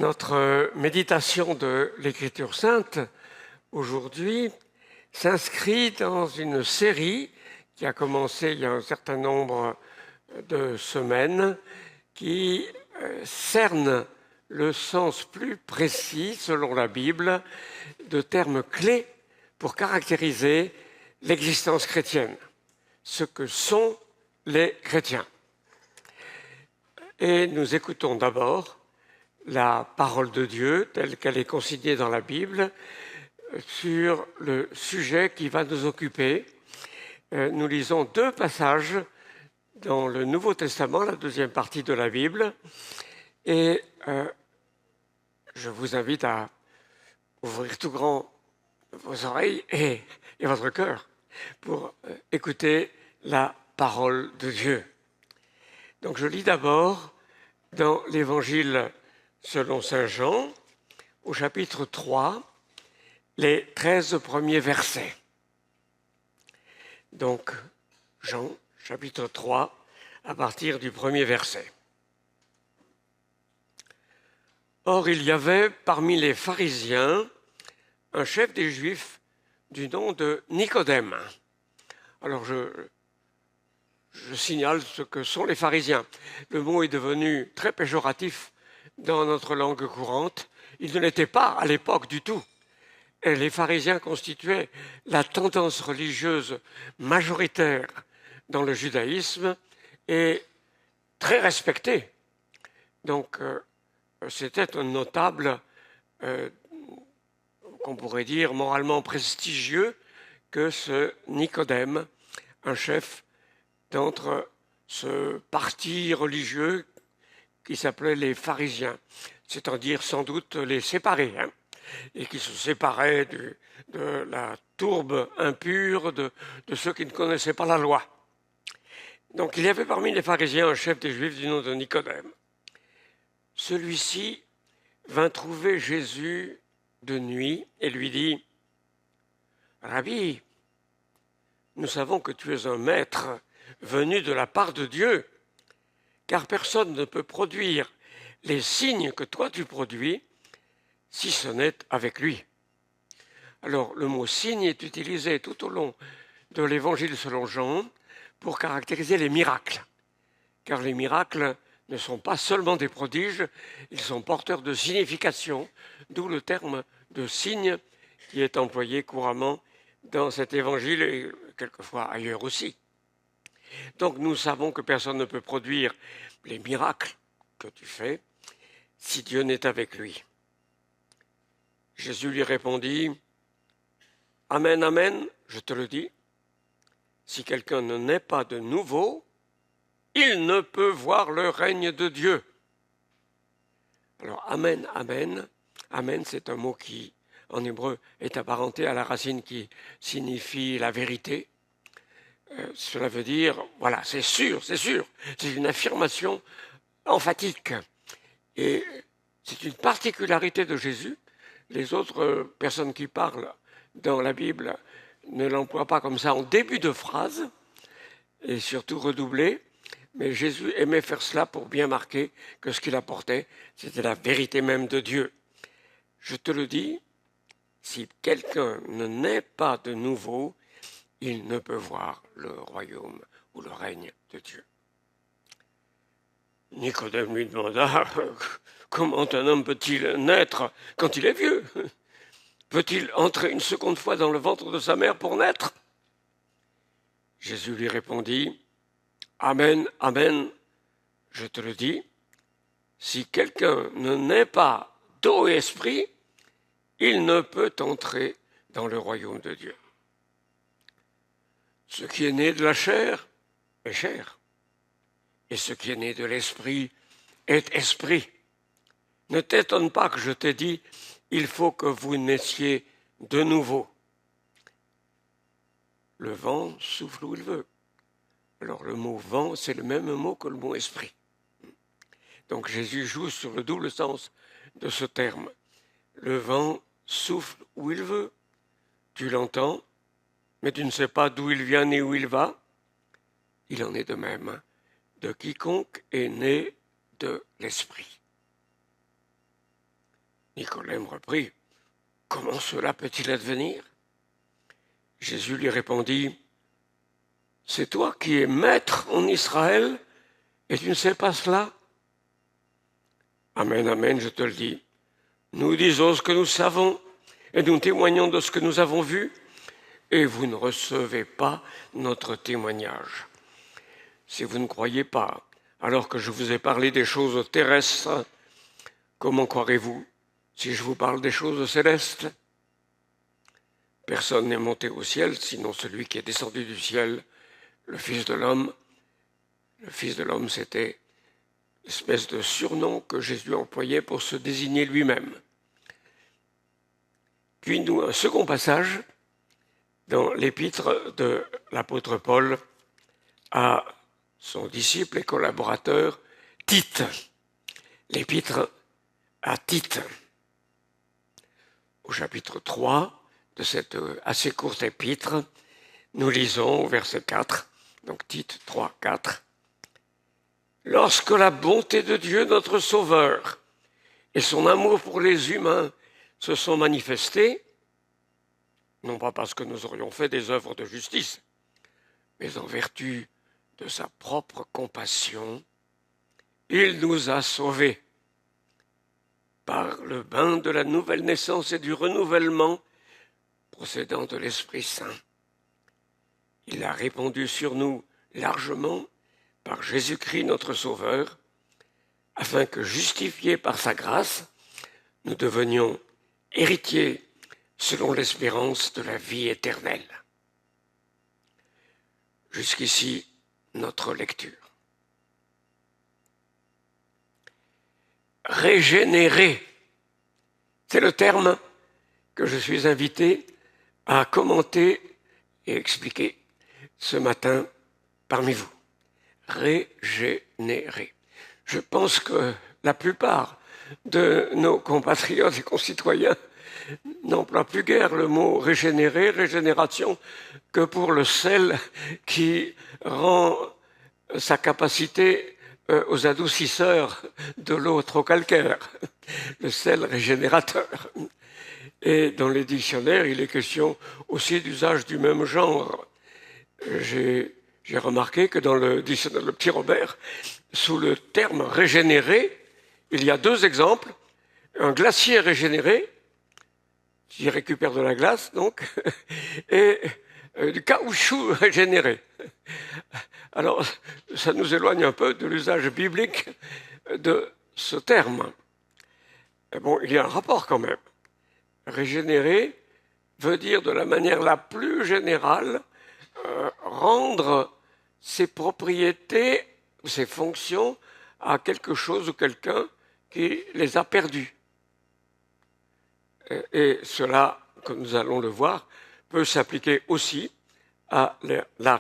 Notre méditation de l'Écriture sainte aujourd'hui s'inscrit dans une série qui a commencé il y a un certain nombre de semaines, qui cerne le sens plus précis, selon la Bible, de termes clés pour caractériser l'existence chrétienne, ce que sont les chrétiens. Et nous écoutons d'abord la parole de Dieu telle qu'elle est consignée dans la Bible sur le sujet qui va nous occuper. Nous lisons deux passages dans le Nouveau Testament, la deuxième partie de la Bible, et je vous invite à ouvrir tout grand vos oreilles et votre cœur pour écouter la parole de Dieu. Donc je lis d'abord dans l'Évangile selon saint Jean, au chapitre 3, les 13 premiers versets. Donc, Jean, chapitre 3, à partir du premier verset. Or, il y avait parmi les pharisiens un chef des Juifs du nom de Nicodème. Alors, je signale ce que sont les pharisiens. Le mot est devenu très péjoratif dans notre langue courante. Il ne l'était pas à l'époque du tout. Et les pharisiens constituaient la tendance religieuse majoritaire dans le judaïsme et très respectée. Donc, c'était un notable, qu'on pourrait dire, moralement prestigieux que ce Nicodème, un chef d'entre ce parti religieux qui s'appelait les pharisiens, c'est-à-dire sans doute les séparés, et qui se séparaient de la tourbe impure de ceux qui ne connaissaient pas la loi. Donc il y avait parmi les pharisiens un chef des Juifs du nom de Nicodème. Celui-ci vint trouver Jésus de nuit et lui dit : « Rabbi, nous savons que tu es un maître venu de la part de Dieu, car personne ne peut produire les signes que toi tu produis si ce n'est avec lui. » Alors le mot signe est utilisé tout au long de l'Évangile selon Jean pour caractériser les miracles, car les miracles ne sont pas seulement des prodiges, ils sont porteurs de signification, d'où le terme de signe qui est employé couramment dans cet Évangile et quelquefois ailleurs aussi. Donc nous savons que personne ne peut produire les miracles que tu fais si Dieu n'est avec lui. Jésus lui répondit : « Amen, amen, je te le dis, si quelqu'un ne naît pas de nouveau, il ne peut voir le règne de Dieu. » Alors amen, amen, amen, c'est un mot qui, en hébreu, est apparenté à la racine qui signifie la vérité. Cela veut dire, voilà, c'est sûr, c'est une affirmation emphatique. Et c'est une particularité de Jésus. Les autres personnes qui parlent dans la Bible ne l'emploient pas comme ça en début de phrase, et surtout redoublé, mais Jésus aimait faire cela pour bien marquer que ce qu'il apportait, c'était la vérité même de Dieu. Je te le dis, si quelqu'un ne naît pas de nouveau, il ne peut voir le royaume ou le règne de Dieu. Nicodème lui demanda : « Comment un homme peut-il naître quand il est vieux ? Peut-il entrer une seconde fois dans le ventre de sa mère pour naître ?» Jésus lui répondit : « Amen, amen, je te le dis, si quelqu'un ne naît pas d'eau et esprit, il ne peut entrer dans le royaume de Dieu. Ce qui est né de la chair est chair, et ce qui est né de l'esprit est esprit. Ne t'étonne pas que je t'ai dit, il faut que vous naissiez de nouveau. Le vent souffle où il veut. » Alors le mot vent, c'est le même mot que le mot esprit. Donc Jésus joue sur le double sens de ce terme. Le vent souffle où il veut. Tu l'entends, mais tu ne sais pas d'où il vient ni où il va. Il en est de même de quiconque est né de l'esprit. Nicodème reprit, « Comment cela peut-il advenir ?» Jésus lui répondit, « C'est toi qui es maître en Israël et tu ne sais pas cela ?» Amen, amen, je te le dis. Nous disons ce que nous savons et nous témoignons de ce que nous avons vu et vous ne recevez pas notre témoignage. Si vous ne croyez pas, alors que je vous ai parlé des choses terrestres, comment croirez-vous si je vous parle des choses célestes ? Personne n'est monté au ciel, sinon celui qui est descendu du ciel, le Fils de l'homme. Le Fils de l'homme, c'était une espèce de surnom que Jésus employait pour se désigner lui-même. Puis nous, un second passage dans l'épître de l'apôtre Paul à son disciple et collaborateur Tite. L'épître à Tite. Au chapitre 3 de cette assez courte épître, nous lisons au verset 4, donc Tite 3, 4. « Lorsque la bonté de Dieu, notre Sauveur, et son amour pour les humains se sont manifestés, non pas parce que nous aurions fait des œuvres de justice, mais en vertu de sa propre compassion, il nous a sauvés par le bain de la nouvelle naissance et du renouvellement procédant de l'Esprit Saint. Il a répandu sur nous largement par Jésus-Christ notre Sauveur, afin que, justifiés par sa grâce, nous devenions héritiers selon l'espérance de la vie éternelle. » Jusqu'ici, notre lecture. Régénérer, c'est le terme que je suis invité à commenter et expliquer ce matin parmi vous. Régénérer. Je pense que la plupart de nos compatriotes et concitoyens n'emploient plus guère le mot régénérer, régénération, que pour le sel qui rend sa capacité aux adoucisseurs de l'eau trop calcaire, le sel régénérateur. Et dans les dictionnaires, il est question aussi d'usage du même genre. J'ai remarqué que dans le dictionnaire Le Petit Robert, sous le terme régénéré, il y a deux exemples. Un glacier régénéré, qui récupère de la glace, donc, et du caoutchouc régénéré. Alors, ça nous éloigne un peu de l'usage biblique de ce terme. Mais bon, il y a un rapport quand même. Régénérer veut dire de la manière la plus générale rendre ses propriétés ou ses fonctions à quelque chose ou quelqu'un qui les a perdues. Et cela, comme nous allons le voir, peut s'appliquer aussi à la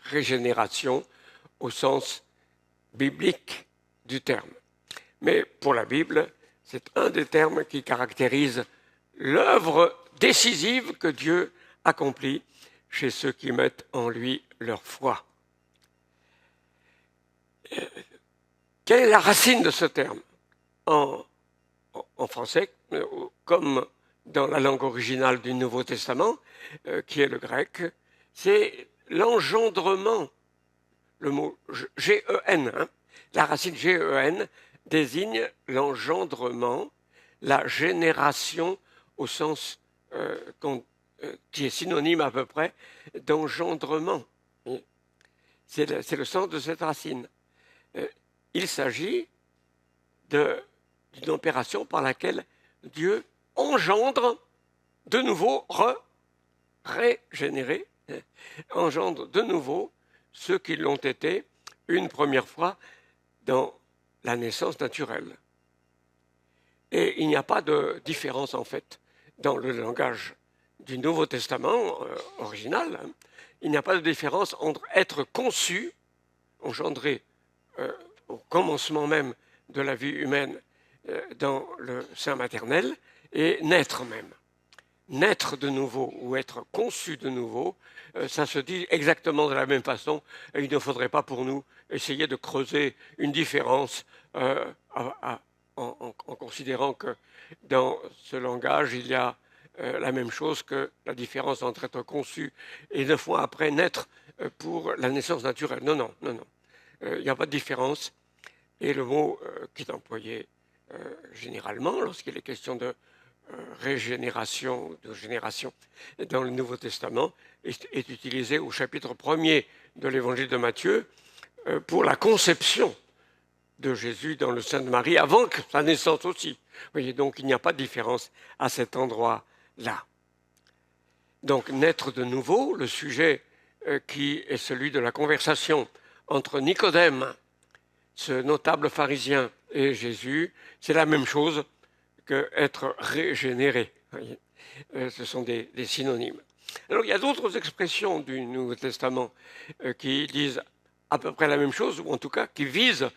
régénération au sens biblique du terme. Mais pour la Bible, c'est un des termes qui caractérise l'œuvre décisive que Dieu accomplit chez ceux qui mettent en lui leur foi. Quelle est la racine de ce terme ? En français, comme dans la langue originale du Nouveau Testament, qui est le grec, c'est l'engendrement. Le mot G-E-N, la racine G-E-N désigne l'engendrement, la génération au sens qui est synonyme à peu près d'engendrement. C'est le sens de cette racine. Il s'agit d'une opération par laquelle Dieu engendre de nouveau, régénérer, engendre de nouveau ceux qui l'ont été une première fois dans la naissance naturelle. Et il n'y a pas de différence en fait dans le langage du Nouveau Testament original. Il n'y a pas de différence entre être conçu, engendré au commencement même de la vie humaine dans le sein maternel, et naître même. Naître de nouveau ou être conçu de nouveau, ça se dit exactement de la même façon. Et il ne faudrait pas pour nous essayer de creuser une différence en considérant que dans ce langage, il y a la même chose que la différence entre être conçu et 9 mois après naître pour la naissance naturelle. Non, non, non, non. Il n'y a pas de différence. Et le mot qui est employé généralement lorsqu'il est question de régénération, de génération dans le Nouveau Testament, est utilisé au chapitre 1er de l'Évangile de Matthieu pour la conception de Jésus dans le sein de Marie, avant que sa naissance aussi. Vous voyez, donc il n'y a pas de différence à cet endroit-là. Donc naître de nouveau, le sujet qui est celui de la conversation entre Nicodème, ce notable pharisien, et Jésus, c'est la même chose qu'être régénéré. Ce sont des synonymes. Alors il y a d'autres expressions du Nouveau Testament qui disent à peu près la même chose, ou en tout cas qui visent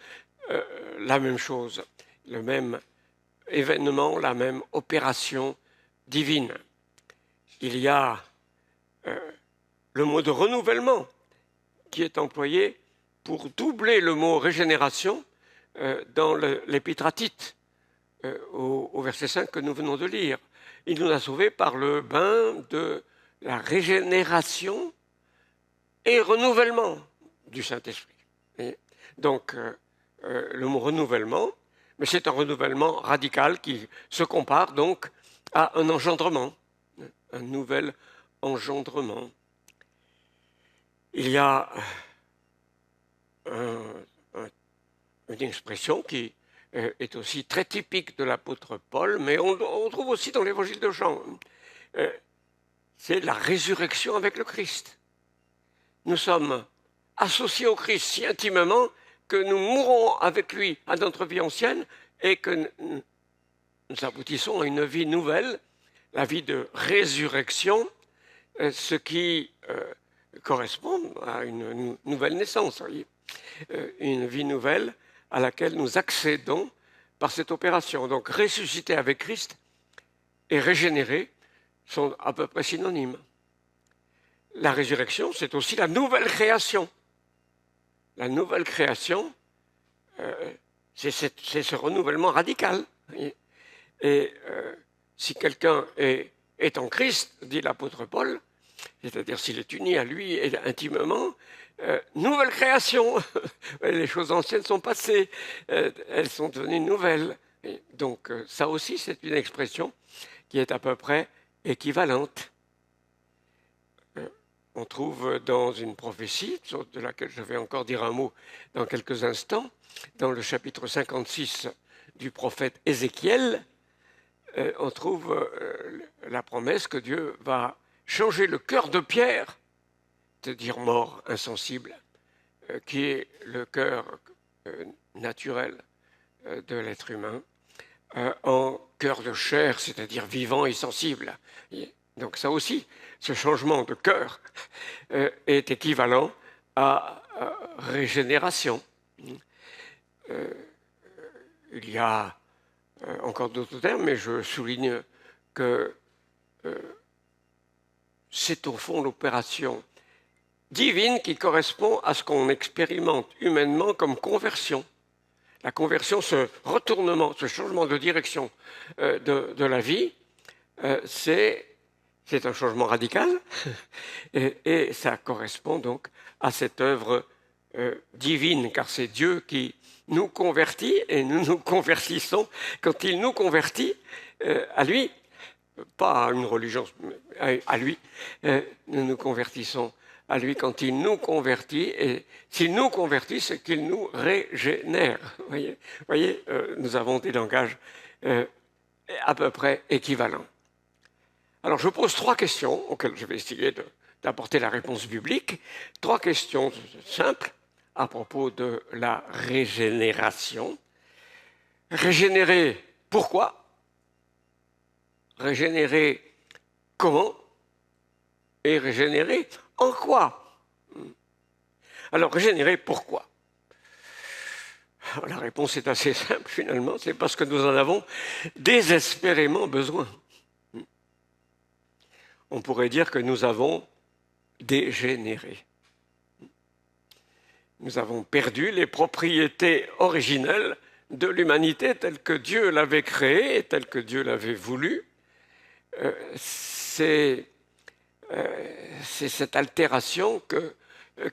la même chose, le même événement, la même opération divine. Il y a le mot de renouvellement qui est employé pour doubler le mot régénération dans l'épître à Tite, au verset 5 que nous venons de lire. Il nous a sauvés par le bain de la régénération et renouvellement du Saint-Esprit. Et donc, le mot renouvellement, mais c'est un renouvellement radical qui se compare donc à un engendrement, un nouvel engendrement. Il y a une expression qui est aussi très typique de l'apôtre Paul, mais on trouve aussi dans l'évangile de Jean. C'est la résurrection avec le Christ. Nous sommes associés au Christ si intimement que nous mourons avec lui à notre vie ancienne et que nous aboutissons à une vie nouvelle, la vie de résurrection, ce qui correspond à une nouvelle naissance, voyez, une vie nouvelle à laquelle nous accédons par cette opération. Donc ressusciter avec Christ et régénérer sont à peu près synonymes. La résurrection, c'est aussi la nouvelle création. La nouvelle création, c'est ce renouvellement radical. Et si quelqu'un est en Christ, dit l'apôtre Paul, c'est-à-dire s'il est uni à lui et intimement, nouvelle création. Les choses anciennes sont passées, elles sont devenues nouvelles. Et donc ça aussi, c'est une expression qui est à peu près équivalente. On trouve dans une prophétie, de laquelle je vais encore dire un mot dans quelques instants, dans le chapitre 56 du prophète Ézéchiel, on trouve la promesse que Dieu va changer le cœur de pierre, c'est-à-dire mort, insensible, qui est le cœur naturel de l'être humain, en cœur de chair, c'est-à-dire vivant et sensible. Donc ça aussi, ce changement de cœur est équivalent à régénération. Il y a encore d'autres termes, mais je souligne que c'est au fond l'opération divine qui correspond à ce qu'on expérimente humainement comme conversion. La conversion, ce retournement, ce changement de direction de la vie, c'est un changement radical et ça correspond donc à cette œuvre divine, car c'est Dieu qui nous convertit et nous nous convertissons quand il nous convertit à lui, pas à une religion, à lui, nous nous convertissons à lui quand il nous convertit, et s'il nous convertit, c'est qu'il nous régénère. Vous voyez, nous avons des langages à peu près équivalents. Alors je pose 3 questions auxquelles je vais essayer d'apporter la réponse biblique. 3 questions simples à propos de la régénération. Régénérer, pourquoi? Régénérer, comment? Et régénérer, en quoi? Alors, régénérer, pourquoi? Alors, la réponse est assez simple, finalement. C'est parce que nous en avons désespérément besoin. On pourrait dire que nous avons dégénéré. Nous avons perdu les propriétés originelles de l'humanité telle que Dieu l'avait créée et telle que Dieu l'avait voulu, c'est cette altération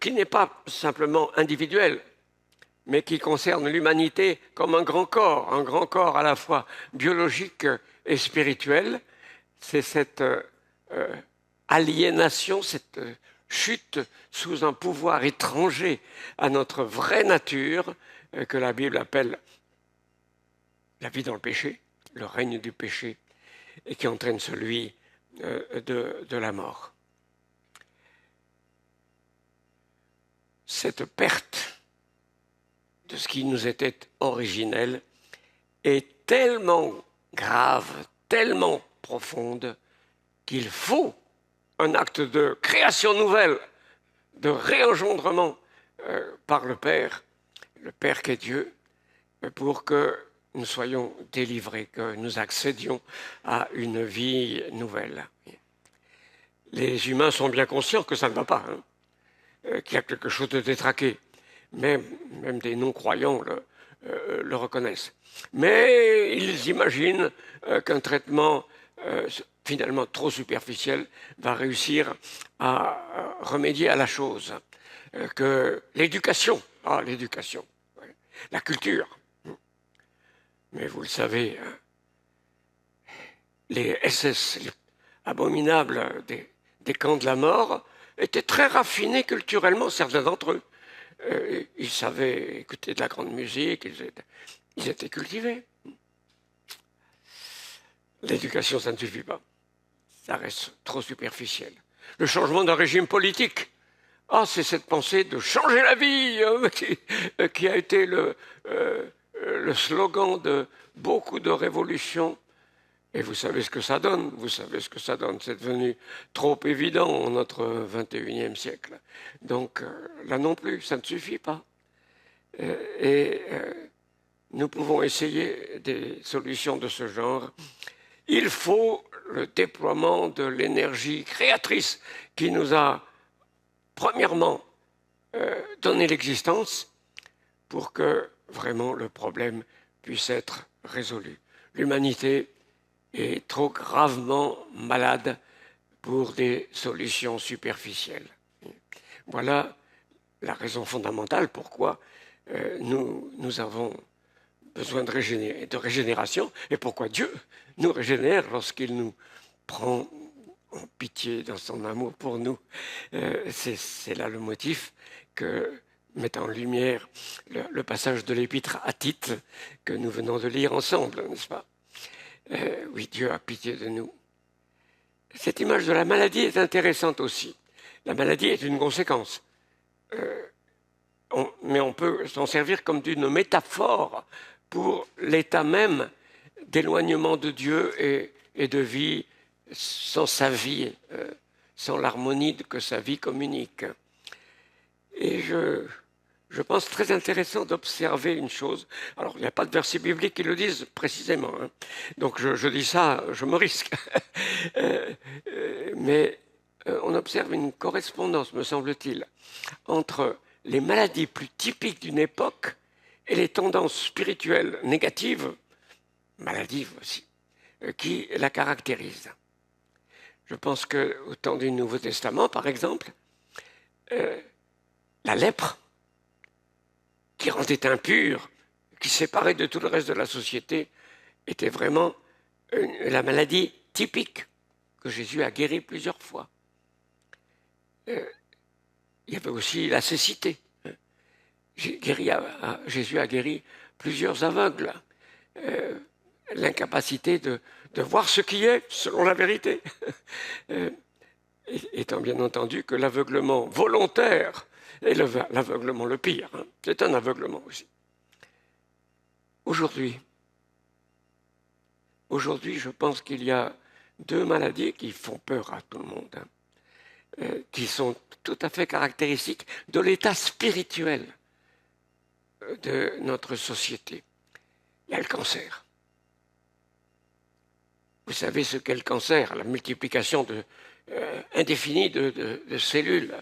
qui n'est pas simplement individuelle, mais qui concerne l'humanité comme un grand corps à la fois biologique et spirituel. C'est cette aliénation, cette chute sous un pouvoir étranger à notre vraie nature que la Bible appelle la vie dans le péché, le règne du péché, et qui entraîne celui de la mort. Cette perte de ce qui nous était originel est tellement grave, tellement profonde, qu'il faut un acte de création nouvelle, de réengendrement par le Père qui est Dieu, pour que nous soyons délivrés, que nous accédions à une vie nouvelle. Les humains sont bien conscients que ça ne va pas, qu'il y a quelque chose de détraqué. Même des non-croyants le reconnaissent. Mais ils imaginent qu'un traitement finalement trop superficiel va réussir à remédier à la chose. Que l'éducation, la culture. Mais vous le savez, les SS, les abominables des camps de la mort, étaient très raffinés culturellement, certains d'entre eux. Ils savaient écouter de la grande musique, ils étaient cultivés. L'éducation, ça ne suffit pas. Ça reste trop superficiel. Le changement d'un régime politique, c'est cette pensée de changer la vie qui a été le slogan de beaucoup de révolutions. Et vous savez ce que ça donne, c'est devenu trop évident en notre 21e siècle. Donc là non plus, ça ne suffit pas. Nous pouvons essayer des solutions de ce genre. Il faut le déploiement de l'énergie créatrice qui nous a premièrement donné l'existence pour que vraiment le problème puisse être résolu. L'humanité est trop gravement malade pour des solutions superficielles. Voilà la raison fondamentale pourquoi nous avons besoin de régénération et pourquoi Dieu nous régénère lorsqu'il nous prend en pitié dans son amour pour nous. C'est là le motif que met en lumière le passage de l'épître à Tite que nous venons de lire ensemble, n'est-ce pas ? Oui, Dieu a pitié de nous. Cette image de la maladie est intéressante aussi. La maladie est une conséquence. Mais on peut s'en servir comme d'une métaphore pour l'état même d'éloignement de Dieu et de vie sans sa vie, sans l'harmonie que sa vie communique. Et je pense très intéressant d'observer une chose. Alors, il n'y a pas de versets bibliques qui le disent précisément. Donc, je dis ça, je me risque. Mais on observe une correspondance, me semble-t-il, entre les maladies plus typiques d'une époque et les tendances spirituelles négatives, maladives aussi, qui la caractérisent. Je pense qu'au temps du Nouveau Testament, par exemple, la lèpre, qui rendait impur, qui séparait de tout le reste de la société, était vraiment la maladie typique que Jésus a guérie plusieurs fois. Il y avait aussi la cécité. Jésus a guéri plusieurs aveugles. L'incapacité de voir ce qui est selon la vérité. Étant bien entendu que l'aveuglement volontaire est l'aveuglement le pire. C'est un aveuglement aussi. Aujourd'hui, je pense qu'il y a deux maladies qui font peur à tout le monde, qui sont tout à fait caractéristiques de l'état spirituel de notre société. Il y a le cancer. Vous savez ce qu'est le cancer, la multiplication indéfinie de cellules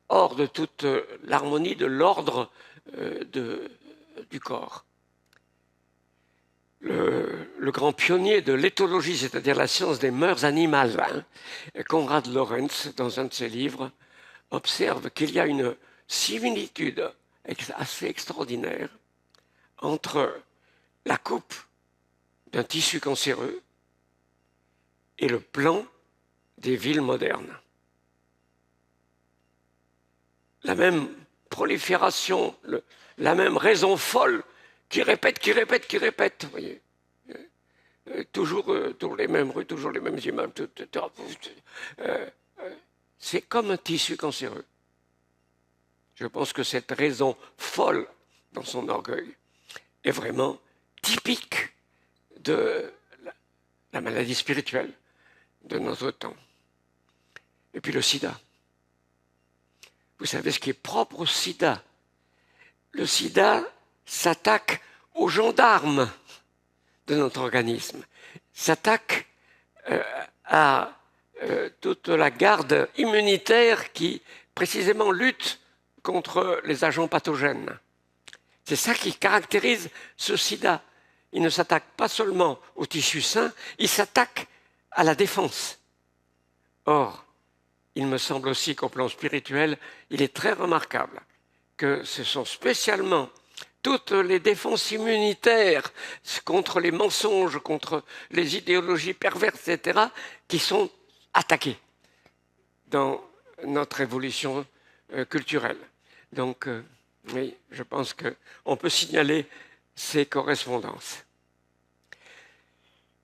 hors de toute l'harmonie de l'ordre du corps. le grand pionnier de l'éthologie, c'est-à-dire la science des mœurs animales, Konrad Lorenz, dans un de ses livres, observe qu'il y a une similitude assez extraordinaire entre la coupe d'un tissu cancéreux et le plan des villes modernes. La même prolifération, la même raison folle qui répète, vous voyez. Toujours les mêmes rues, toujours les mêmes immeubles. C'est comme un tissu cancéreux. Je pense que cette raison folle dans son orgueil est vraiment typique de la maladie spirituelle de notre temps. Et puis le sida. Vous savez ce qui est propre au sida. Le sida s'attaque aux gendarmes de notre organisme, s'attaque à toute la garde immunitaire qui précisément lutte contre les agents pathogènes. C'est ça qui caractérise ce sida. Il ne s'attaque pas seulement au tissu sain, il s'attaque à la défense. Or, il me semble aussi qu'au plan spirituel, il est très remarquable que ce sont spécialement toutes les défenses immunitaires contre les mensonges, contre les idéologies perverses, etc., qui sont attaquées dans notre évolution culturelle. Donc, oui, je pense qu'on peut signaler ces correspondances.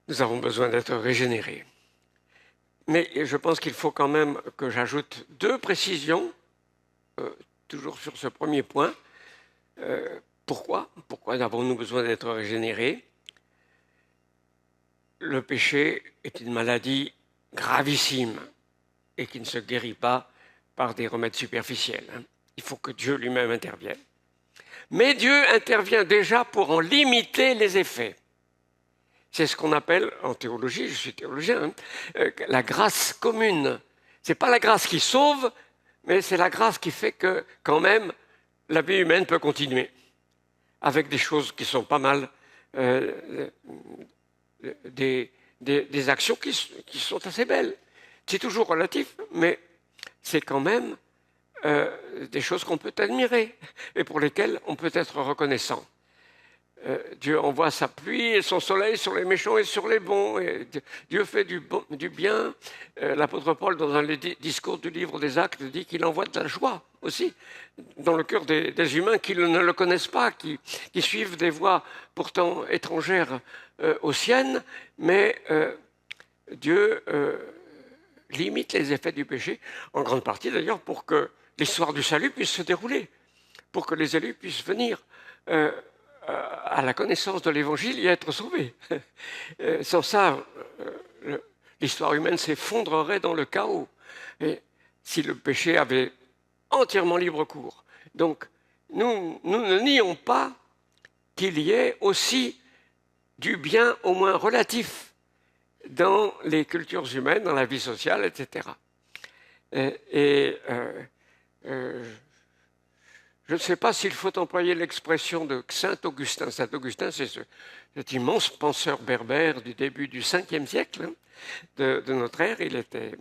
Nous avons besoin d'être régénérés. Mais je pense qu'il faut quand même que j'ajoute deux précisions, toujours sur ce premier point. Pourquoi avons-nous besoin d'être régénérés? Le péché est une maladie gravissime et qui ne se guérit pas par des remèdes superficiels. Il faut que Dieu lui-même intervienne. Mais Dieu intervient déjà pour en limiter les effets. C'est ce qu'on appelle, en théologie, je suis théologien, la grâce commune. Ce n'est pas la grâce qui sauve, mais c'est la grâce qui fait que, quand même, la vie humaine peut continuer, avec des choses qui sont pas mal, des actions qui sont assez belles. C'est toujours relatif, mais c'est quand même des choses qu'on peut admirer et pour lesquelles on peut être reconnaissant. Dieu envoie sa pluie et son soleil sur les méchants et sur les bons. Et Dieu fait du bien. L'apôtre Paul, dans un discours du livre des Actes, dit qu'il envoie de la joie aussi dans le cœur des humains qui ne le connaissent pas, qui suivent des voies pourtant étrangères aux siennes, mais Dieu limite les effets du péché, en grande partie d'ailleurs pour que l'histoire du salut puisse se dérouler, pour que les élus puissent venir à la connaissance de l'Évangile et être sauvés. Sans ça, l'histoire humaine s'effondrerait dans le chaos, et si le péché avait entièrement libre cours. Donc, nous ne nions pas qu'il y ait aussi du bien au moins relatif dans les cultures humaines, dans la vie sociale, etc. Je ne sais pas s'il faut employer l'expression de Saint Augustin. Saint Augustin, c'est cet immense penseur berbère du début du 5e siècle de notre ère. Il était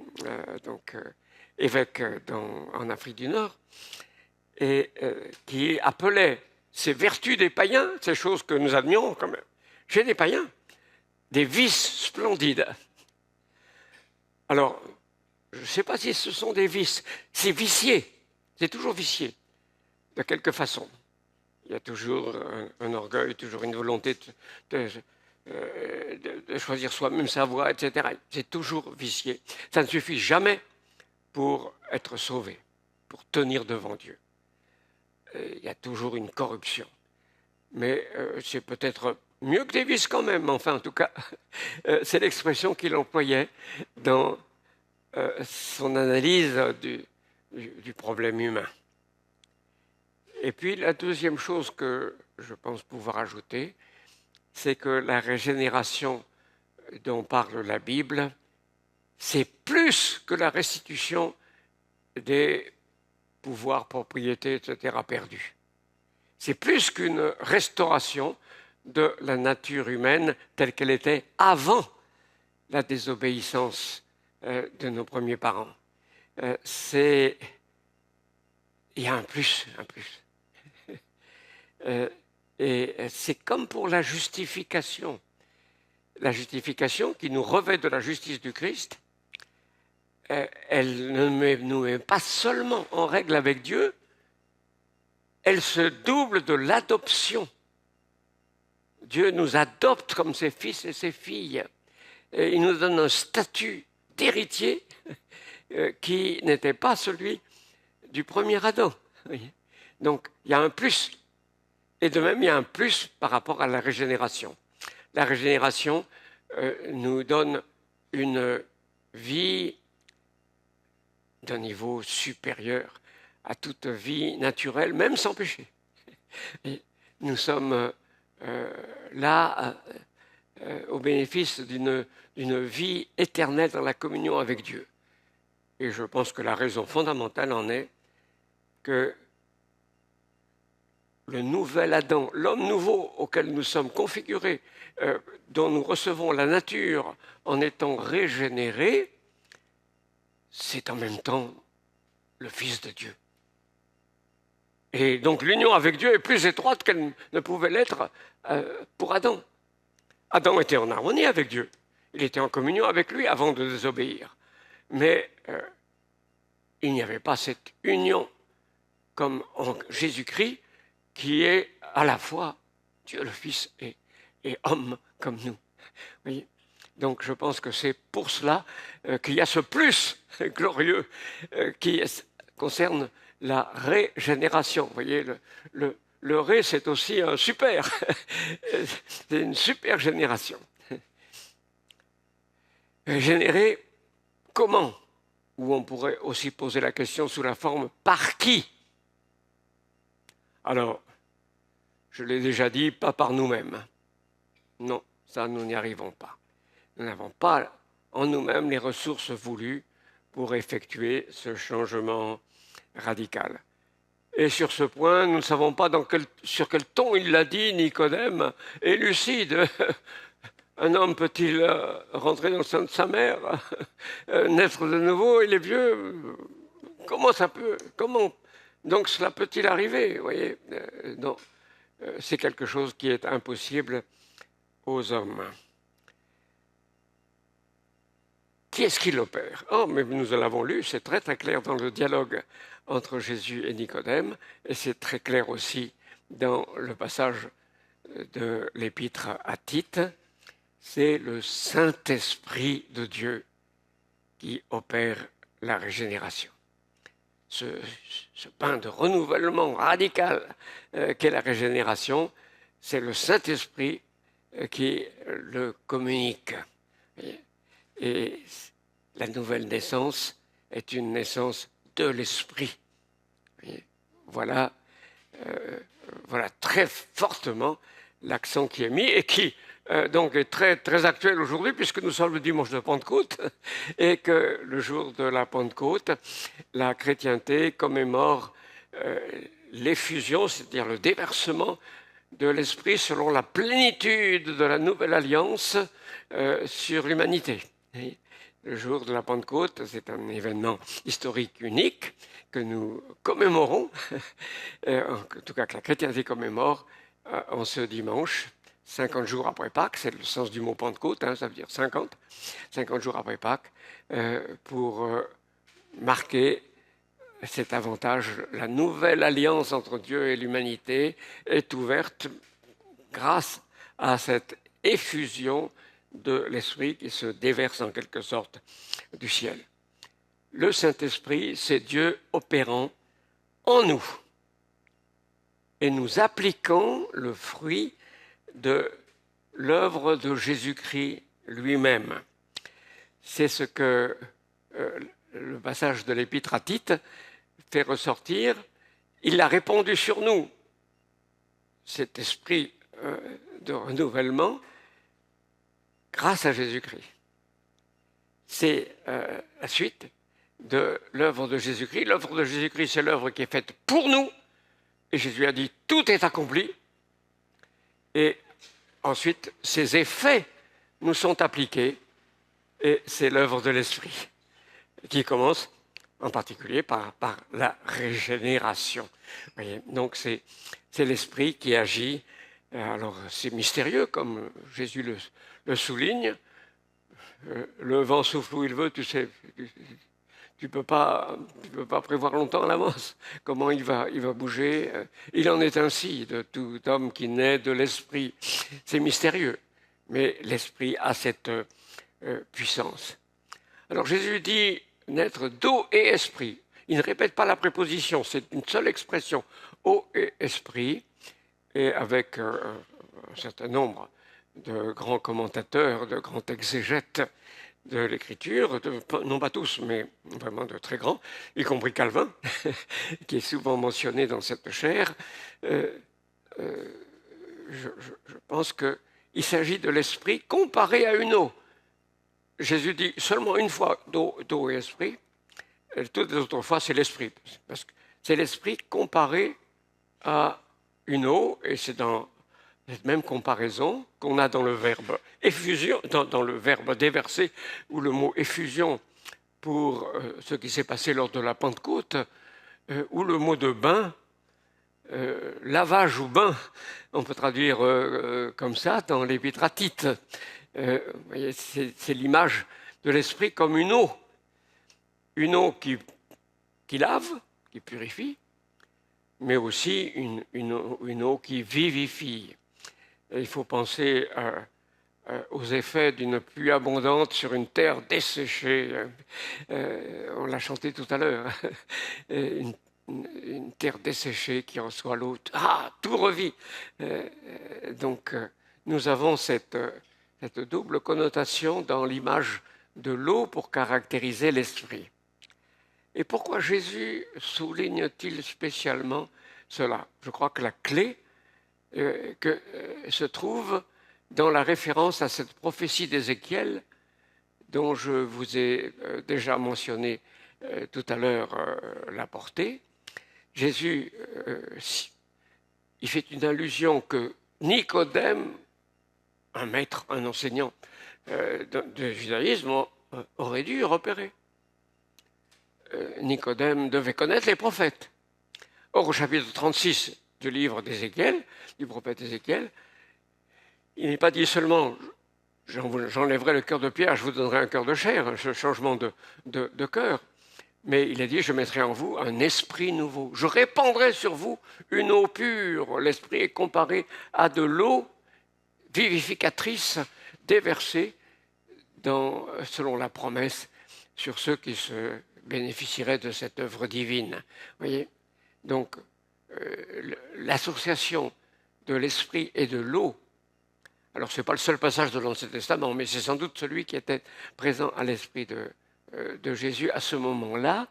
évêque en Afrique du Nord et qui appelait ces vertus des païens, ces choses que nous admirons quand même, chez les païens, des vices splendides. Alors, je ne sais pas si ce sont des vices, c'est vicié, c'est toujours vicié. De quelque façon. Il y a toujours un orgueil, toujours une volonté de choisir soi-même sa voie, etc. C'est toujours vicié. Ça ne suffit jamais pour être sauvé, pour tenir devant Dieu. Il y a toujours une corruption. Mais c'est peut-être mieux que des vices quand même. Enfin, en tout cas, c'est l'expression qu'il employait dans son analyse du problème humain. Et puis la deuxième chose que je pense pouvoir ajouter, c'est que la régénération dont parle la Bible, c'est plus que la restitution des pouvoirs, propriétés, etc. perdus. C'est plus qu'une restauration de la nature humaine telle qu'elle était avant la désobéissance de nos premiers parents. Il y a un plus. Et c'est comme pour la justification. La justification qui nous revêt de la justice du Christ, elle ne nous met pas seulement en règle avec Dieu, elle se double de l'adoption. Dieu nous adopte comme ses fils et ses filles. Et il nous donne un statut d'héritier qui n'était pas celui du premier Adam. Donc, il y a un plus. Et de même, il y a un plus par rapport à la régénération. La régénération nous donne une vie d'un niveau supérieur à toute vie naturelle, même sans péché. Et nous sommes là au bénéfice d'une vie éternelle dans la communion avec Dieu. Et je pense que la raison fondamentale en est que le nouvel Adam, l'homme nouveau auquel nous sommes configurés, dont nous recevons la nature en étant régénérés, c'est en même temps le Fils de Dieu. Et donc l'union avec Dieu est plus étroite qu'elle ne pouvait l'être pour Adam. Adam était en harmonie avec Dieu. Il était en communion avec lui avant de désobéir. Mais il n'y avait pas cette union comme en Jésus-Christ qui est à la fois Dieu le Fils et homme comme nous. Vous voyez ? Donc je pense que c'est pour cela qu'il y a ce plus glorieux qui concerne la régénération. Vous voyez, le ré, c'est aussi un super. C'est une super génération. Générer comment ? Ou on pourrait aussi poser la question sous la forme par qui ? Alors, je l'ai déjà dit, pas par nous-mêmes. Non, ça, nous n'y arrivons pas. Nous n'avons pas en nous-mêmes les ressources voulues pour effectuer ce changement radical. Et sur ce point, nous ne savons pas sur quel ton il l'a dit, Nicodème est lucide. Un homme peut-il rentrer dans le sein de sa mère, naître de nouveau, il est vieux? Comment ça peut? Donc cela peut-il arriver? Vous voyez, non, c'est quelque chose qui est impossible aux hommes. Qui est-ce qui l'opère? Oh, mais nous l'avons lu, c'est très très clair dans le dialogue entre Jésus et Nicodème, et c'est très clair aussi dans le passage de l'épître à Tite. C'est le Saint-Esprit de Dieu qui opère la régénération. Ce pain de renouvellement radical qu'est la régénération, c'est le Saint-Esprit qui le communique. Et la nouvelle naissance est une naissance de l'Esprit. Voilà très fortement l'accent qui est mis et qui donc est très, très actuel aujourd'hui puisque nous sommes le dimanche de Pentecôte et que le jour de la Pentecôte, la chrétienté commémore l'effusion, c'est-à-dire le déversement de l'Esprit selon la plénitude de la nouvelle alliance sur l'humanité. Le jour de la Pentecôte, c'est un événement historique unique que nous commémorons, en tout cas que la chrétienté commémore en ce dimanche, 50 jours après Pâques, c'est le sens du mot Pentecôte, ça veut dire 50 jours après Pâques, pour marquer cet avantage. La nouvelle alliance entre Dieu et l'humanité est ouverte grâce à cette effusion de l'Esprit qui se déverse en quelque sorte du ciel. Le Saint-Esprit, c'est Dieu opérant en nous et nous appliquant le fruit de l'œuvre de Jésus-Christ lui-même. C'est ce que le passage de l'Épître à Tite fait ressortir. Il a répandu sur nous cet esprit de renouvellement grâce à Jésus-Christ. C'est la suite de l'œuvre de Jésus-Christ. L'œuvre de Jésus-Christ, c'est l'œuvre qui est faite pour nous. Et Jésus a dit, tout est accompli. Et ensuite, ces effets nous sont appliqués et c'est l'œuvre de l'Esprit qui commence en particulier par la régénération. Vous voyez, donc c'est l'Esprit qui agit. Alors c'est mystérieux comme Jésus le souligne. Le vent souffle où il veut, tu sais, tu peux pas prévoir longtemps à l'avance comment il va bouger. Il en est ainsi de tout homme qui naît de l'Esprit. C'est mystérieux, mais l'Esprit a cette puissance. Alors Jésus dit naître d'eau et esprit. Il ne répète pas la préposition, c'est une seule expression, eau et esprit, et avec un certain nombre de grands commentateurs, de grands exégètes de l'Écriture, non pas tous, mais vraiment de très grands, y compris Calvin, qui est souvent mentionné dans cette chaire. Je pense qu'il s'agit de l'esprit comparé à une eau. Jésus dit seulement une fois d'eau et esprit, et toutes les autres fois c'est l'esprit, parce que c'est l'esprit comparé à une eau, et c'est dans cette même comparaison qu'on a dans le verbe effusion, dans le verbe déverser, ou le mot effusion pour ce qui s'est passé lors de la Pentecôte, ou le mot de bain, lavage ou bain, on peut traduire comme ça dans l'épître à Tite. C'est l'image de l'esprit comme une eau qui lave, qui purifie, mais aussi une eau qui vivifie. Et il faut penser aux effets d'une pluie abondante sur une terre desséchée. On l'a chanté tout à l'heure. Une terre desséchée qui reçoit l'eau. Tout revit. Donc, nous avons cette double connotation dans l'image de l'eau pour caractériser l'esprit. Et pourquoi Jésus souligne-t-il spécialement cela? Je crois que la clé se trouve dans la référence à cette prophétie d'Ézéchiel dont je vous ai déjà mentionné tout à l'heure la portée. Jésus, il fait une allusion que Nicodème, un maître, un enseignant de judaïsme, aurait dû repérer. Nicodème devait connaître les prophètes. Or, au chapitre 36 du livre d'Ézéchiel, du prophète Ézéchiel, il n'est pas dit seulement « j'enlèverai le cœur de pierre, je vous donnerai un cœur de chair », ce changement de cœur, mais il a dit « je mettrai en vous un esprit nouveau, je répandrai sur vous une eau pure ». L'esprit est comparé à de l'eau vivificatrice déversée selon la promesse sur ceux qui se bénéficieraient de cette œuvre divine. Vous voyez ? Donc, l'association de l'esprit et de l'eau, alors ce n'est pas le seul passage de l'Ancien Testament, mais c'est sans doute celui qui était présent à l'esprit de Jésus à ce moment-là,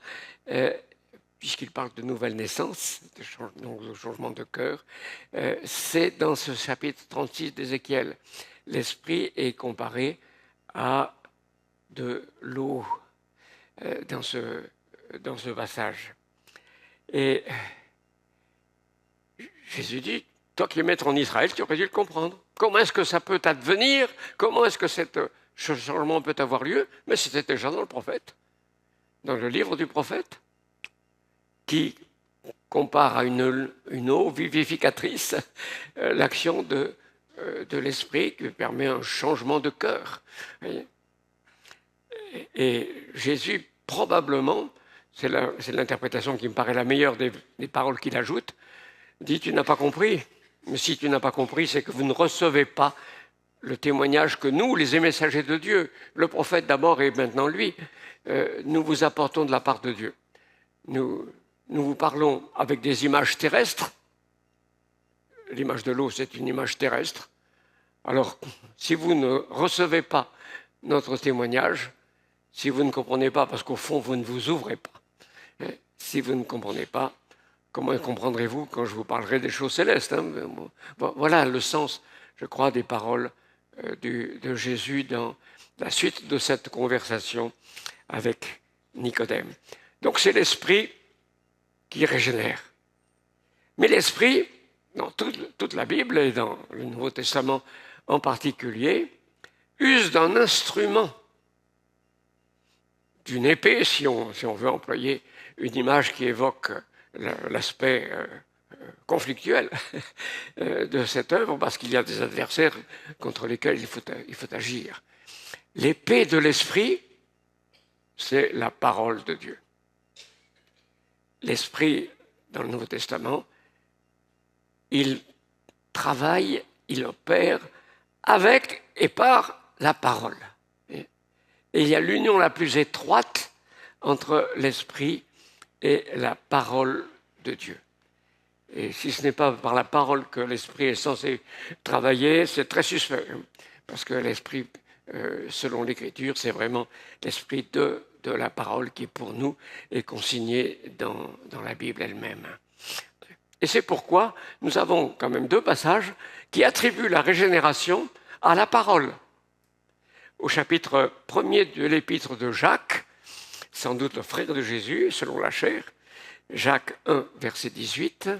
puisqu'il parle de nouvelle naissance, de changement de cœur. C'est dans ce chapitre 36 d'Ézéchiel. L'esprit est comparé à de l'eau dans ce passage. Et Jésus dit, toi qui es maître en Israël, tu aurais dû le comprendre. Comment est-ce que ça peut advenir? Comment est-ce que ce changement peut avoir lieu? Mais c'était déjà dans le prophète, dans le livre du prophète, qui compare à une eau vivificatrice l'action de l'esprit qui permet un changement de cœur. Et Jésus, probablement, c'est l'interprétation qui me paraît la meilleure des paroles qu'il ajoute, dit « tu n'as pas compris ». Mais si tu n'as pas compris, c'est que vous ne recevez pas le témoignage que nous, les messagers de Dieu, le prophète d'abord et maintenant lui, nous vous apportons de la part de Dieu. Nous vous parlons avec des images terrestres. L'image de l'eau, c'est une image terrestre. Alors, si vous ne recevez pas notre témoignage, si vous ne comprenez pas, parce qu'au fond, vous ne vous ouvrez pas, si vous ne comprenez pas, comment comprendrez-vous quand je vous parlerai des choses célestes? Voilà le sens, je crois, des paroles de Jésus dans la suite de cette conversation avec Nicodème. Donc c'est l'esprit qui régénère. Mais l'esprit, dans toute la Bible et dans le Nouveau Testament en particulier, use d'un instrument, d'une épée, si on veut employer une image qui évoque l'aspect conflictuel de cette œuvre, parce qu'il y a des adversaires contre lesquels il faut agir. L'épée de l'esprit, c'est la parole de Dieu. L'esprit, dans le Nouveau Testament, il travaille, il opère avec et par la parole. Et il y a l'union la plus étroite entre l'esprit et la parole de Dieu. Et si ce n'est pas par la parole que l'esprit est censé travailler, c'est très suspect. Parce que l'esprit, selon l'Écriture, c'est vraiment l'esprit de la parole qui, pour nous, est consigné dans la Bible elle-même. Et c'est pourquoi nous avons quand même deux passages qui attribuent la régénération à la parole. Au chapitre 1er de l'épître de Jacques, sans doute le frère de Jésus, selon la chair, Jacques 1, verset 18,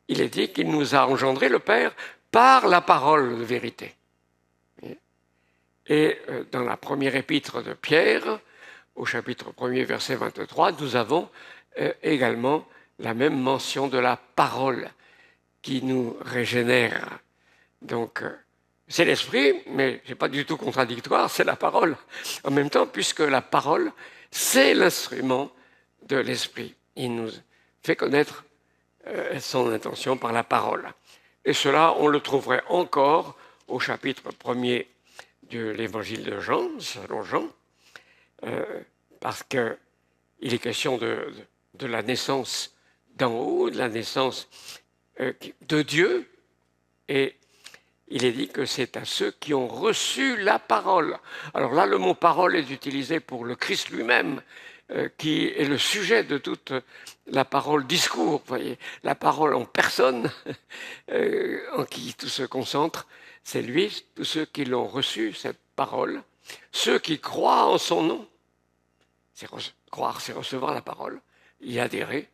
il est dit qu'il nous a engendré le Père par la parole de vérité. Et dans la première épître de Pierre, au chapitre 1er, verset 23, nous avons également la même mention de la parole qui nous régénère. Donc, c'est l'esprit, mais ce n'est pas du tout contradictoire, c'est la parole. En même temps, puisque la parole, c'est l'instrument de l'esprit. Il nous fait connaître son intention par la parole. Et cela, on le trouverait encore au chapitre 1er de l'évangile de Jean, selon Jean, parce qu'il est question de la naissance d'en haut, de la naissance de Dieu, et il est dit que c'est à ceux qui ont reçu la parole. Alors là, le mot parole est utilisé pour le Christ lui-même, qui est le sujet de toute la parole discours, vous voyez, la parole en personne, en qui tout se concentre, c'est lui, tous ceux qui l'ont reçu, cette parole, ceux qui croient en son nom, croire, c'est recevoir la parole, y adhérer,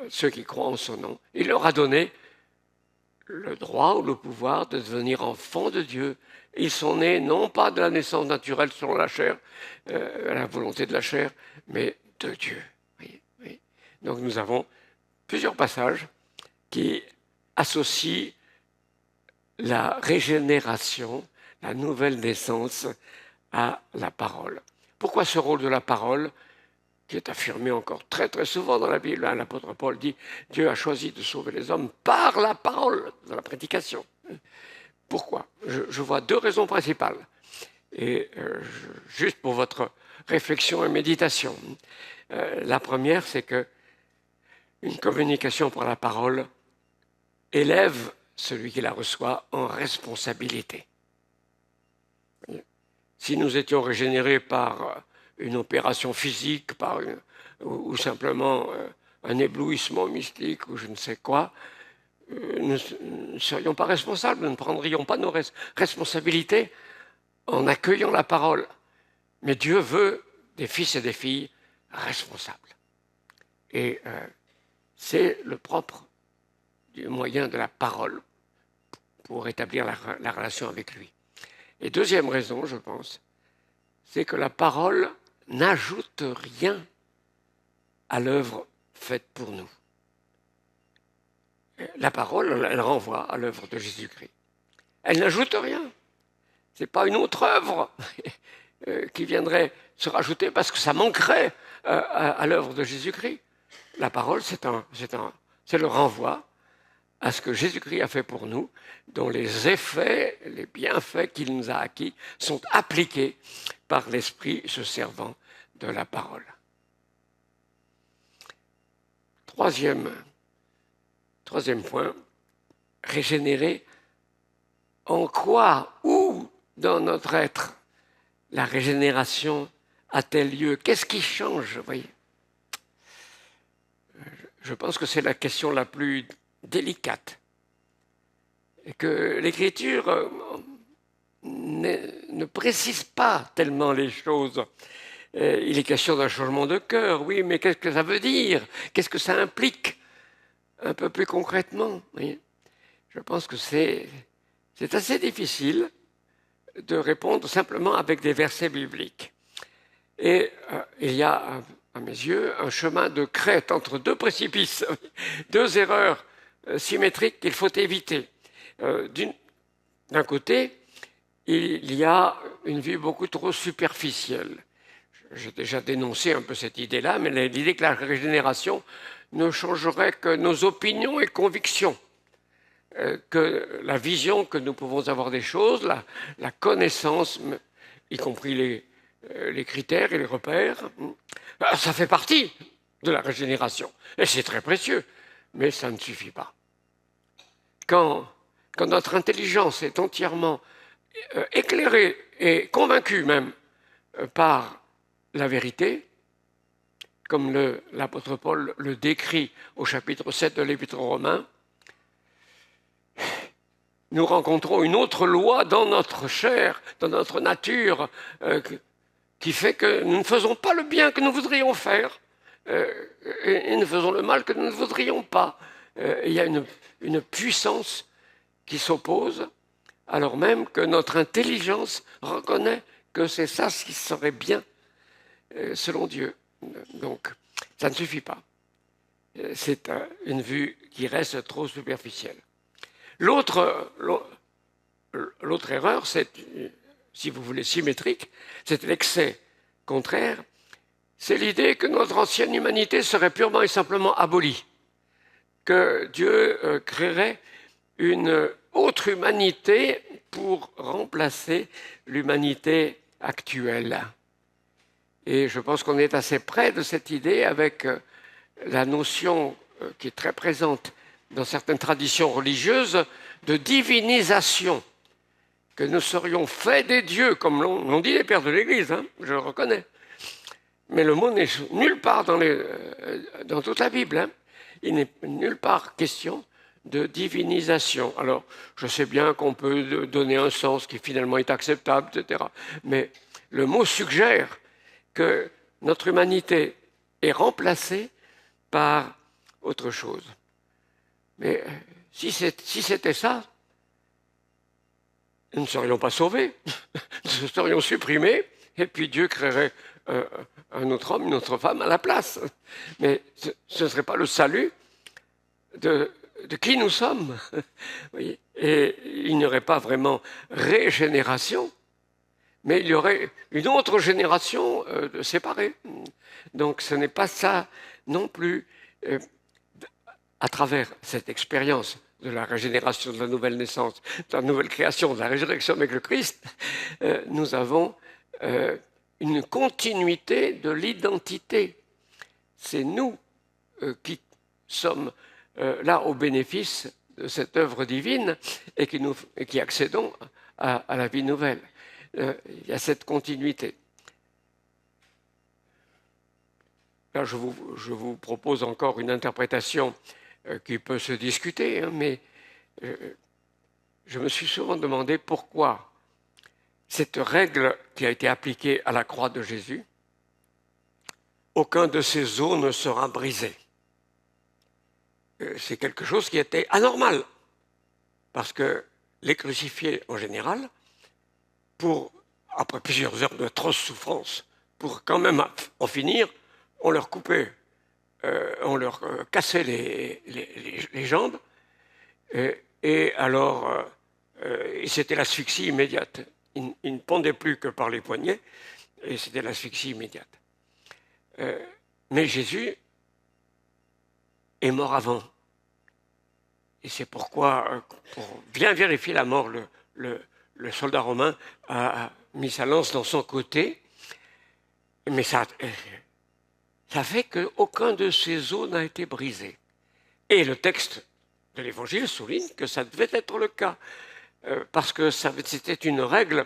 ceux qui croient en son nom, il leur a donné le droit ou le pouvoir de devenir enfants de Dieu. Ils sont nés non pas de la naissance naturelle selon la chair, la volonté de la chair, mais de Dieu. Oui, oui. Donc nous avons plusieurs passages qui associent la régénération, la nouvelle naissance à la parole. Pourquoi ce rôle de la parole qui est affirmé encore très très souvent dans la Bible? L'apôtre Paul dit « Dieu a choisi de sauver les hommes par la parole, dans la prédication ». Pourquoi? Je vois deux raisons principales. Et juste pour votre réflexion et méditation. La première, c'est que une communication par la parole élève celui qui la reçoit en responsabilité. Si nous étions régénérés par une opération physique, ou simplement un éblouissement mystique ou je ne sais quoi, nous ne serions pas responsables, nous ne prendrions pas nos responsabilités en accueillant la parole. Mais Dieu veut des fils et des filles responsables. Et c'est le propre du moyen de la parole pour établir la relation avec lui. Et deuxième raison, je pense, c'est que la parole n'ajoute rien à l'œuvre faite pour nous. La parole, elle renvoie à l'œuvre de Jésus-Christ. Elle n'ajoute rien. Ce n'est pas une autre œuvre qui viendrait se rajouter parce que ça manquerait à l'œuvre de Jésus-Christ. La parole, c'est le renvoi à ce que Jésus-Christ a fait pour nous, dont les effets, les bienfaits qu'il nous a acquis sont appliqués par l'Esprit se servant de la parole. Troisième point, régénérer. En quoi, où dans notre être, la régénération a-t-elle lieu? Qu'est-ce qui change, vous voyez? Je pense que c'est la question la plus délicate. Et que l'Écriture ne précise pas tellement les choses. Il est question d'un changement de cœur, oui, mais qu'est-ce que ça veut dire? Qu'est-ce que ça implique? Un peu plus concrètement, oui. Je pense que c'est C'est assez difficile de répondre simplement avec des versets bibliques. Et il y a, à mes yeux, un chemin de crête entre deux précipices, deux erreurs symétriques qu'il faut éviter. D'un côté, il y a une vue beaucoup trop superficielle. J'ai déjà dénoncé un peu cette idée-là, mais l'idée que la régénération ne changerait que nos opinions et convictions, que la vision que nous pouvons avoir des choses, la connaissance, y compris les critères et les repères, ça fait partie de la régénération. Et c'est très précieux, mais ça ne suffit pas. Quand notre intelligence est entièrement éclairée et convaincue même par la vérité, comme l'apôtre Paul le décrit au chapitre 7 de l'Épître aux Romains, nous rencontrons une autre loi dans notre chair, dans notre nature, qui fait que nous ne faisons pas le bien que nous voudrions faire, et nous faisons le mal que nous ne voudrions pas. Il y a une puissance qui s'oppose, alors même que notre intelligence reconnaît que c'est ça ce qui serait bien selon Dieu. Donc, ça ne suffit pas. C'est une vue qui reste trop superficielle. L'autre erreur, c'est, si vous voulez, symétrique, c'est l'excès contraire, c'est l'idée que notre ancienne humanité serait purement et simplement abolie, que Dieu créerait une autre humanité pour remplacer l'humanité actuelle. Et je pense qu'on est assez près de cette idée avec la notion qui est très présente dans certaines traditions religieuses de divinisation, que nous serions faits des dieux, comme l'ont dit les pères de l'Église, hein, je le reconnais. Mais le mot n'est nulle part dans toute la Bible. Hein. Il n'est nulle part question de divinisation. Alors, je sais bien qu'on peut donner un sens qui finalement est acceptable, etc. Mais le mot suggère que notre humanité est remplacée par autre chose. Mais si c'était ça, nous ne serions pas sauvés, nous serions supprimés, et puis Dieu créerait un autre homme, une autre femme à la place. Mais ce ne serait pas le salut de qui nous sommes. Oui. Et il n'y aurait pas vraiment régénération, mais il y aurait une autre génération séparée. Donc ce n'est pas ça non plus. À travers cette expérience de la régénération, de la nouvelle naissance, de la nouvelle création, de la résurrection avec le Christ, nous avons une continuité de l'identité. C'est nous qui sommes là au bénéfice de cette œuvre divine et qui accédons à la vie nouvelle. Il y a cette continuité. Là, je vous propose encore une interprétation qui peut se discuter, hein, mais je me suis souvent demandé pourquoi cette règle qui a été appliquée à la croix de Jésus, aucun de ses os ne sera brisé. C'est quelque chose qui était anormal, parce que les crucifiés en général, après plusieurs heures d'atroces souffrances, pour quand même en finir, on leur coupait, on leur cassait les jambes, et alors c'était l'asphyxie immédiate. Ils ne pendaient plus que par les poignets, et c'était l'asphyxie immédiate. Mais Jésus est mort avant. Et c'est pourquoi, pour bien vérifier la mort, le soldat romain a mis sa lance dans son côté, mais ça fait qu'aucun de ses os n'a été brisé. Et le texte de l'Évangile souligne que ça devait être le cas, parce que c'était une règle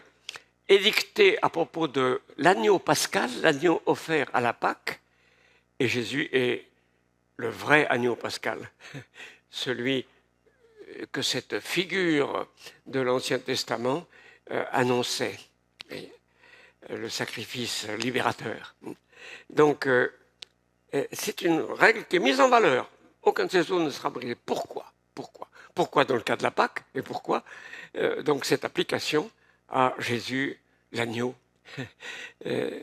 édictée à propos de l'agneau pascal, l'agneau offert à la Pâque, et Jésus est le vrai agneau pascal, celui que cette figure de l'Ancien Testament annonçait, le sacrifice libérateur. Donc, c'est une règle qui est mise en valeur. Aucun de ces os ne sera brisé. Pourquoi ? pourquoi dans le cas de la Pâque et pourquoi donc cette application à Jésus l'agneau. Je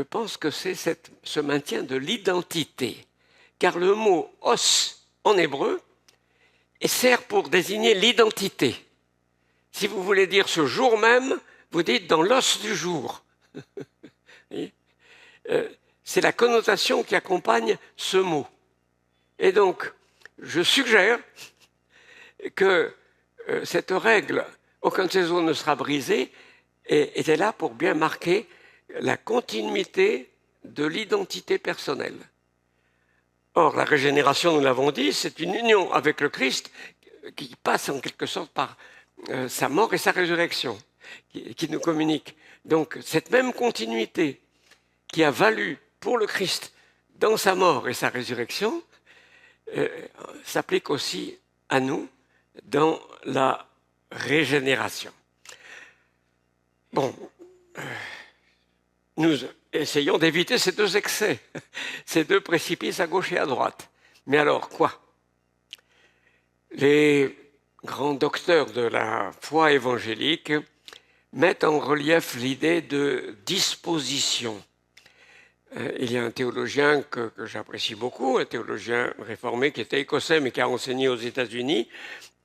pense que c'est ce maintien de l'identité, car le mot os en hébreu sert pour désigner l'identité. Si vous voulez dire ce jour même, vous dites dans l'os du jour. C'est la connotation qui accompagne ce mot. Et donc, je suggère que cette règle, aucun de ces os ne sera brisé, était là pour bien marquer la continuité de l'identité personnelle. Or, la régénération, nous l'avons dit, c'est une union avec le Christ qui passe en quelque sorte par sa mort et sa résurrection, qui nous communique. Donc, cette même continuité qui a valu pour le Christ dans sa mort et sa résurrection s'applique aussi à nous dans la régénération. Bon, nous essayons d'éviter ces deux excès, ces deux précipices à gauche et à droite. Mais alors, quoi? Les grands docteurs de la foi évangélique mettent en relief l'idée de disposition. Il y a un théologien que j'apprécie beaucoup, un théologien réformé qui était écossais mais qui a enseigné aux États-Unis,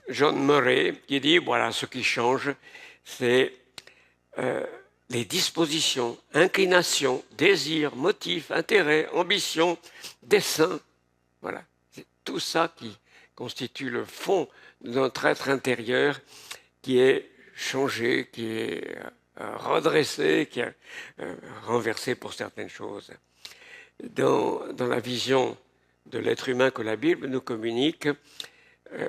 John Murray, qui dit, voilà, ce qui change, c'est les dispositions, inclinations, désirs, motifs, intérêts, ambitions, desseins. Voilà, c'est tout ça qui constitue le fond de notre être intérieur qui est changé, qui est redressé, qui est renversé pour certaines choses. Dans la vision de l'être humain que la Bible nous communique,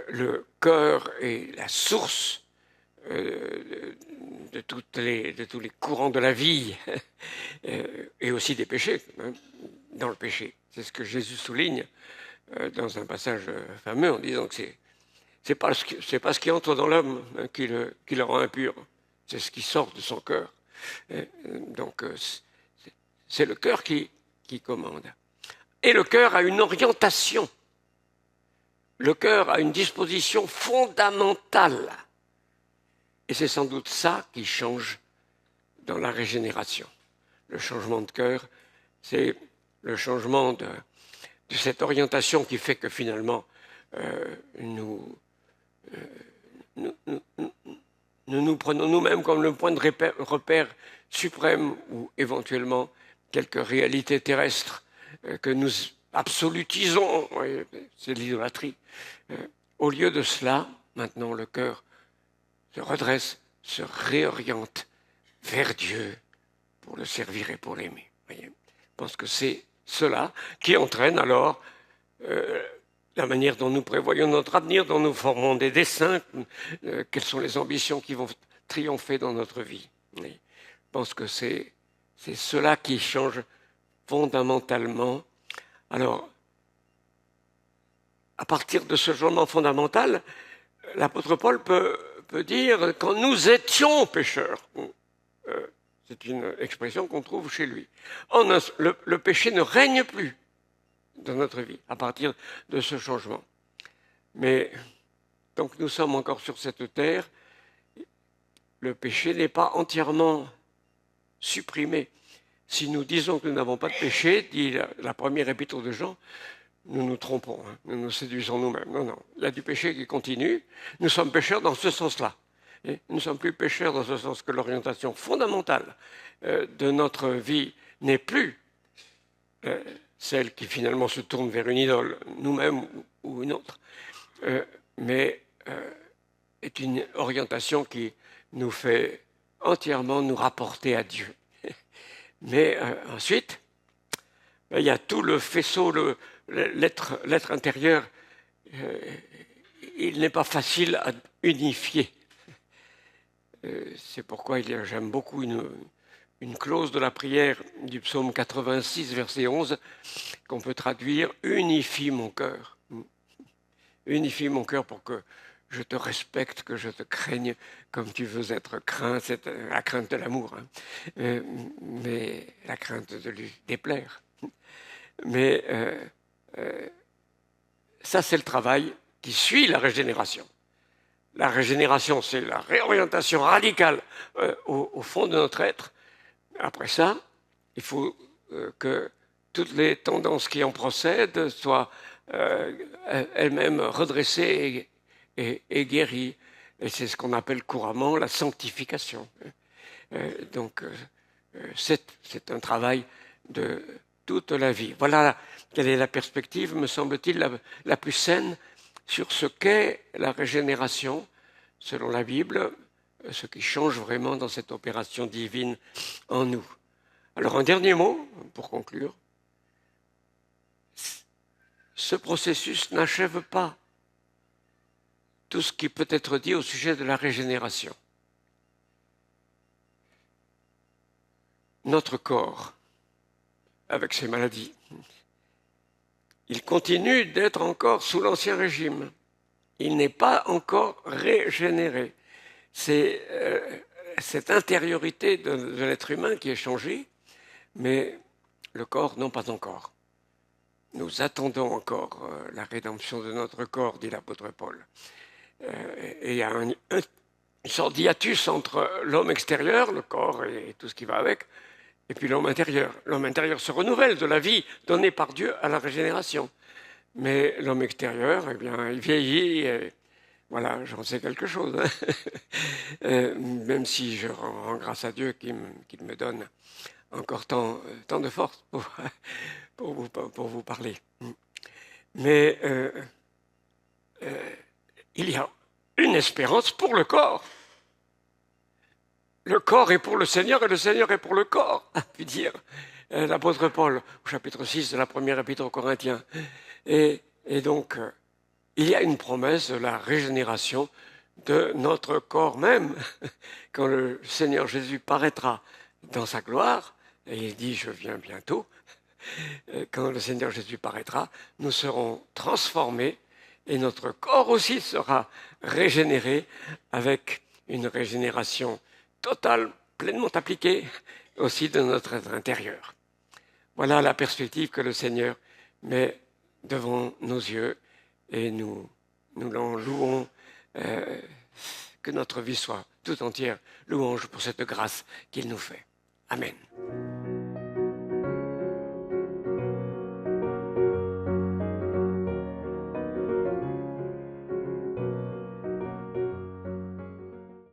le cœur est la source de tous les courants de la vie et aussi des péchés, hein, dans le péché. C'est ce que Jésus souligne dans un passage fameux en disant que c'est pas ce qui entre dans l'homme qui le rend impur, c'est ce qui sort de son cœur. Donc c'est le cœur qui commande. Et le cœur a une orientation. Le cœur a une disposition fondamentale. Et c'est sans doute ça qui change dans la régénération. Le changement de cœur, c'est le changement de cette orientation qui fait que finalement, nous nous prenons nous-mêmes comme le point de repère suprême ou éventuellement quelques réalités terrestres que nous absolutisons. C'est l'idolâtrie. Au lieu de cela, maintenant, le cœur se redresse, se réoriente vers Dieu pour le servir et pour l'aimer. Je pense que c'est cela qui entraîne alors la manière dont nous prévoyons notre avenir, dont nous formons des desseins, quelles sont les ambitions qui vont triompher dans notre vie. Je pense que c'est cela qui change fondamentalement. Alors, à partir de ce changement fondamental, l'apôtre Paul peut dire « quand nous étions pécheurs ». C'est une expression qu'on trouve chez lui. Le péché ne règne plus dans notre vie à partir de ce changement. Mais donc nous sommes encore sur cette terre, le péché n'est pas entièrement supprimé. Si nous disons que nous n'avons pas de péché, dit la première épître de Jean, nous nous trompons, hein, nous nous séduisons nous-mêmes. Non, non, il y a du péché qui continue. Nous sommes pécheurs dans ce sens-là. Et nous ne sommes plus pécheurs dans ce sens que l'orientation fondamentale de notre vie n'est plus celle qui finalement se tourne vers une idole, nous-mêmes ou une autre, mais est une orientation qui nous fait entièrement nous rapporter à Dieu. Mais ensuite, il y a tout le faisceau, l'être intérieur, il n'est pas facile à unifier. C'est pourquoi j'aime beaucoup une clause de la prière du psaume 86, verset 11, qu'on peut traduire « Unifie mon cœur ». Unifie mon cœur pour que je te respecte, que je te craigne comme tu veux être craint. C'est la crainte de l'amour, hein. Mais la crainte de lui déplaire. Mais ça, c'est le travail qui suit la régénération. La régénération, c'est la réorientation radicale au fond de notre être. Après ça, il faut que toutes les tendances qui en procèdent soient elles-mêmes redressées et guéries. Et c'est ce qu'on appelle couramment la sanctification. Donc, c'est un travail de toute la vie. Voilà quelle est la perspective, me semble-t-il, la plus saine sur ce qu'est la régénération, selon la Bible, ce qui change vraiment dans cette opération divine en nous. Alors, un dernier mot, pour conclure. Ce processus n'achève pas tout ce qui peut être dit au sujet de la régénération. Notre corps, avec ses maladies, il continue d'être encore sous l'Ancien Régime. Il n'est pas encore régénéré. C'est cette intériorité de l'être humain qui est changée, mais le corps, non pas encore. Nous attendons encore la rédemption de notre corps, dit l'apôtre Paul. Et il y a une sorte d'hiatus entre l'homme extérieur, le corps et tout ce qui va avec, et puis l'homme intérieur. L'homme intérieur se renouvelle de la vie donnée par Dieu à la régénération. Mais l'homme extérieur, eh bien, il vieillit. Et voilà, j'en sais quelque chose. Même si je rends grâce à Dieu qu'il me donne encore tant de force pour vous parler. Mais il y a une espérance pour le corps. Le corps est pour le Seigneur et le Seigneur est pour le corps, a pu dire l'apôtre Paul au chapitre 6 de la première épître aux Corinthiens. Et donc, il y a une promesse de la régénération de notre corps même. Quand le Seigneur Jésus paraîtra dans sa gloire, et il dit « je viens bientôt », quand le Seigneur Jésus paraîtra, nous serons transformés et notre corps aussi sera régénéré avec une régénération totale, pleinement appliquée aussi de notre être intérieur. Voilà la perspective que le Seigneur met devant nos yeux et nous l'en louons, que notre vie soit tout entière louange pour cette grâce qu'il nous fait. Amen.